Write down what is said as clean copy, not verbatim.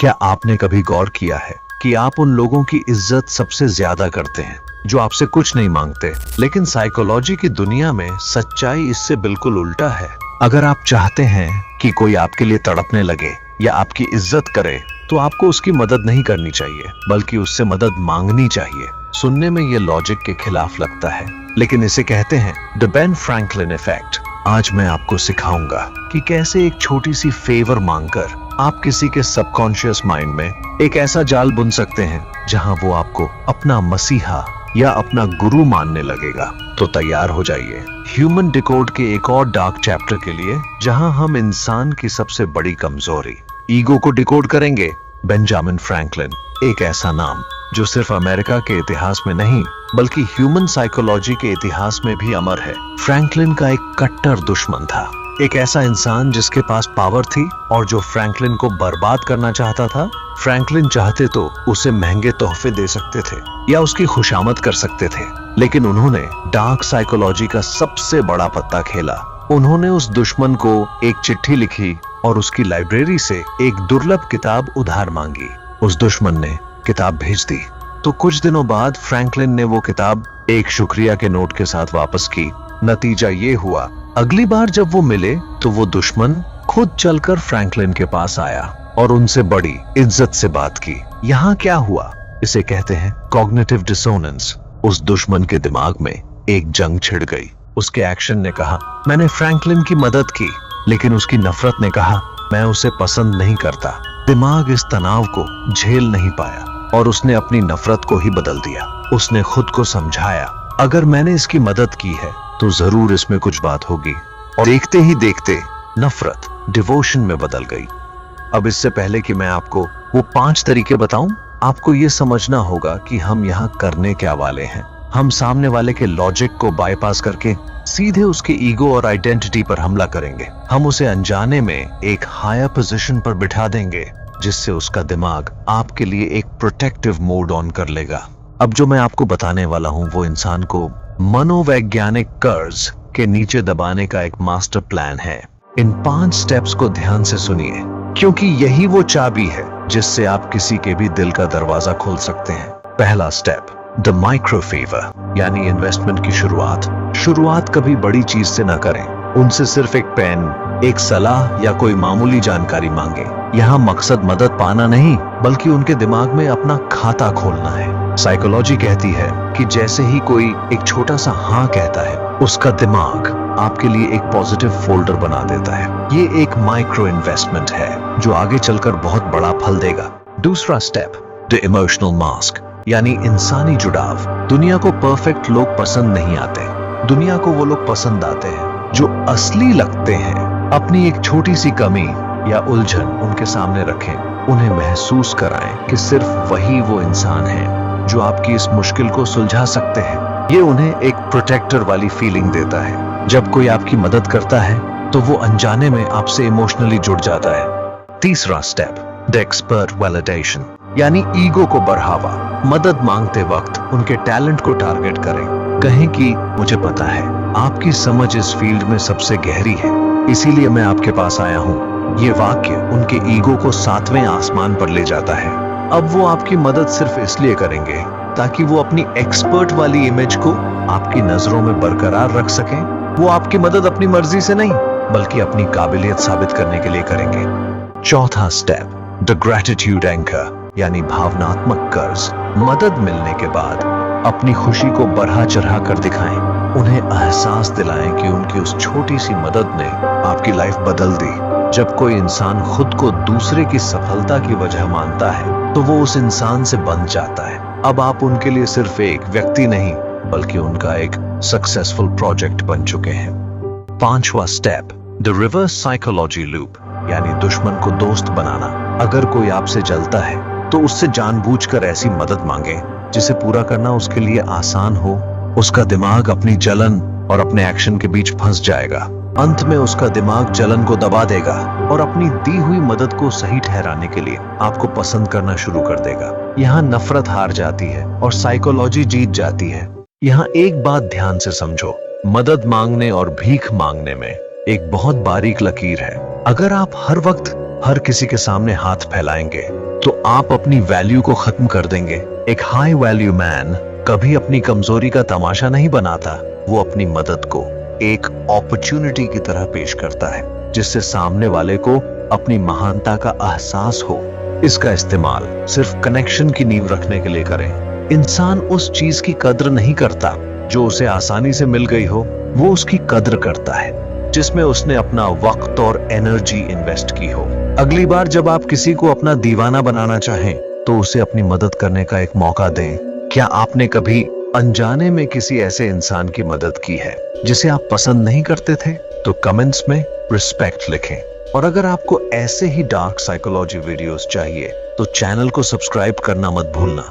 क्या आपने कभी गौर किया है कि आप उन लोगों की इज्जत सबसे ज्यादा करते हैं जो आपसे कुछ नहीं मांगते, लेकिन साइकोलॉजी की दुनिया में सच्चाई इससे बिल्कुल उल्टा है। अगर आप चाहते हैं कि कोई आपके लिए तड़पने लगे या आपकी इज्जत करे, तो आपको उसकी मदद नहीं करनी चाहिए, बल्कि उससे मदद मांगनी चाहिए। सुनने में ये लॉजिक के खिलाफ लगता है, लेकिन इसे कहते हैं द बेन फ्रैंकलिन इफेक्ट। आज मैं आपको सिखाऊंगा कि कैसे एक छोटी सी फेवर मांगकर आप किसी के सबकॉन्शियस माइंड में एक ऐसा जाल बुन सकते हैं जहां वो आपको अपना मसीहा या अपना गुरु मानने लगेगा। तो तैयार हो जाइए ह्यूमन डिकोड के एक और डार्क चैप्टर के लिए, जहां हम इंसान की सबसे बड़ी कमजोरी ईगो को डिकोड करेंगे। बेंजामिन फ्रैंकलिन, एक ऐसा नाम जो सिर्फ अमेरिका के इतिहास में नहीं बल्कि ह्यूमन साइकोलॉजी के इतिहास में भी अमर है। फ्रैंकलिन का एक कट्टर दुश्मन था, एक ऐसा इंसान जिसके पास पावर थी और जो फ्रैंकलिन को बर्बाद करना चाहता था। फ्रैंकलिन चाहते तो उसे महंगे तोहफे दे सकते थे या उसकी खुशामद कर सकते थे, लेकिन उन्होंने डार्क साइकोलॉजी का सबसे बड़ा पत्ता खेला। उन्होंने उस दुश्मन को एक चिट्ठी लिखी और उसकी लाइब्रेरी से एक दुर्लभ किताब उधार मांगी। उस दुश्मन ने किताब भेज दी, तो कुछ दिनों बाद फ्रैंकलिन ने वो किताब एक शुक्रिया के नोट के साथ वापस की। नतीजा ये हुआ, अगली बार जब वो मिले तो वो दुश्मन खुद चलकर फ्रैंकलिन के पास आया और उनसे बड़ी इज्जत से बात की। यहाँ क्या हुआ, इसे कहते हैं कॉग्निटिव डिसोनेंस। उस दुश्मन के दिमाग में एक जंग छिड़ गई। उसके एक्शन ने कहा मैंने फ्रैंकलिन की मदद की, लेकिन उसकी नफरत ने कहा मैं उसे पसंद नहीं करता। दिमाग इस तनाव को झेल नहीं पाया और उसने अपनी नफरत को ही बदल दिया। उसने खुद को समझाया अगर मैंने इसकी मदद की है तो जरूर इसमें कुछ बात होगी, और देखते ही देखते नफरत डिवोशन में बदल गई। अब इससे पहले कि मैं आपको वो 5 तरीके बताऊं, आपको ये समझना होगा कि हम यहाँ करने क्या वाले हैं। हम सामने वाले के लॉजिक को बाईपास करके सीधे उसके ईगो और आइडेंटिटी पर हमला करेंगे। हम उसे अनजाने में एक हायर पोजीशन पर बिठा देंगे, जिससे उसका दिमाग आपके लिए एक प्रोटेक्टिव मोड ऑन कर लेगा। अब जो मैं आपको बताने वाला हूं वो इंसान को मनोवैज्ञानिक कर्ज के नीचे दबाने का एक मास्टर प्लान है। इन 5 स्टेप्स को ध्यान से सुनिए, क्योंकि यही वो चाबी है जिससे आप किसी के भी दिल का दरवाजा खोल सकते हैं। पहला स्टेप, द माइक्रो फेवर, यानी इन्वेस्टमेंट की शुरुआत कभी बड़ी चीज से ना करें। उनसे सिर्फ एक पेन, एक सलाह या कोई मामूली जानकारी मांगे। यहाँ मकसद मदद पाना नहीं, बल्कि उनके दिमाग में अपना खाता खोलना है। साइकोलॉजी कहती है कि जैसे ही कोई एक छोटा सा हाँ कहता है, उसका दिमाग आपके लिए एक पॉजिटिव फोल्डर बना देता है। ये एक माइक्रो इन्वेस्टमेंट है जो आगे चलकर बहुत बड़ा फल देगा। दूसरा स्टेप, द इमोशनल मास्क, यानी इंसानी जुड़ाव। दुनिया को परफेक्ट लोग पसंद नहीं आते, दुनिया को वो लोग पसंद आते हैं जो असली लगते हैं। अपनी एक छोटी सी कमी या उलझन उनके सामने रखें, उन्हें महसूस कराएं कि सिर्फ वही वो इंसान है जो आपकी इस मुश्किल को सुलझा सकते हैं। ये उन्हें एक प्रोटेक्टर वाली फीलिंग देता है। जब कोई आपकी मदद करता है तो वो अनजाने में आपसे इमोशनली जुड़ जाता है। तीसरा स्टेप, द एक्सपर्ट वैलिडेशन, यानी ईगो को बढ़ावा। मदद मांगते वक्त उनके टैलेंट को टारगेट करें। कहें कि मुझे पता है आपकी समझ इस फील्ड में सबसे गहरी है, इसीलिए मैं आपके पास आया हूँ। ये वाक्य उनके ईगो को 7वें आसमान पर ले जाता है। अब वो आपकी मदद सिर्फ इसलिए करेंगे ताकि वो अपनी एक्सपर्ट वाली इमेज को आपकी नजरों में बरकरार रख सकें। वो आपकी मदद अपनी मर्जी से नहीं, बल्कि अपनी काबिलियत साबित करने के लिए करेंगे। चौथा स्टेप, द ग्रैटिट्यूड एंकर, यानी भावनात्मक कर्ज। मदद मिलने के बाद अपनी खुशी को बढ़ा चढ़ा कर दिखाएं। उन्हें एहसास दिलाएं कि उनकी उस छोटी सी मदद ने आपकी लाइफ बदल दी। जब कोई इंसान खुद को दूसरे की सफलता की वजह मानता है तो वो उस इंसान से बंध जाता है। अब आप उनके लिए सिर्फ एक व्यक्ति नहीं, बल्कि उनका एक सक्सेसफुल प्रोजेक्ट बन चुके हैं। पांचवा step, the reverse psychology loop, यानी दुश्मन को दोस्त बनाना। अगर कोई आपसे जलता है तो उससे जानबूझकर ऐसी मदद मांगे जिसे पूरा करना उसके लिए आसान हो। उसका दिमाग अपनी जलन और अपने एक्शन के बीच फंस जाएगा। अंत में उसका दिमाग जलन को दबा देगा और अपनी दी हुई मदद को सही ठहराने के लिए आपको पसंद करना शुरू कर देगा। यहाँ नफरत हार जाती है और साइकोलॉजी जीत जाती है। यहाँ एक बात ध्यान से समझो, मदद मांगने और भीख मांगने में एक बहुत बारीक लकीर है। अगर आप हर वक्त हर किसी के सामने हाथ फैलाएंगे तो आप अपनी वैल्यू को खत्म कर देंगे। एक हाई वैल्यू मैन कभी अपनी कमजोरी का तमाशा नहीं बनाता, वो अपनी मदद को एक अपॉर्चुनिटी की तरह पेश करता है, जिससे सामने वाले को अपनी महानता का एहसास हो। इसका इस्तेमाल सिर्फ कनेक्शन की नींव रखने के लिए करें। इंसान उस चीज की कद्र नहीं करता जो उसे आसानी से मिल गई हो, वो उसकी कद्र करता है जिसमें उसने अपना वक्त और एनर्जी इन्वेस्ट की हो। अगली बार जब आप किसी को अपना दीवाना बनाना चाहें तो उसे अपनी मदद करने का एक मौका दें। क्या आपने कभी अनजाने में किसी ऐसे इंसान की मदद की है जिसे आप पसंद नहीं करते थे? तो कमेंट्स में रिस्पेक्ट लिखें। और अगर आपको ऐसे ही डार्क साइकोलॉजी वीडियोस चाहिए तो चैनल को सब्सक्राइब करना मत भूलना।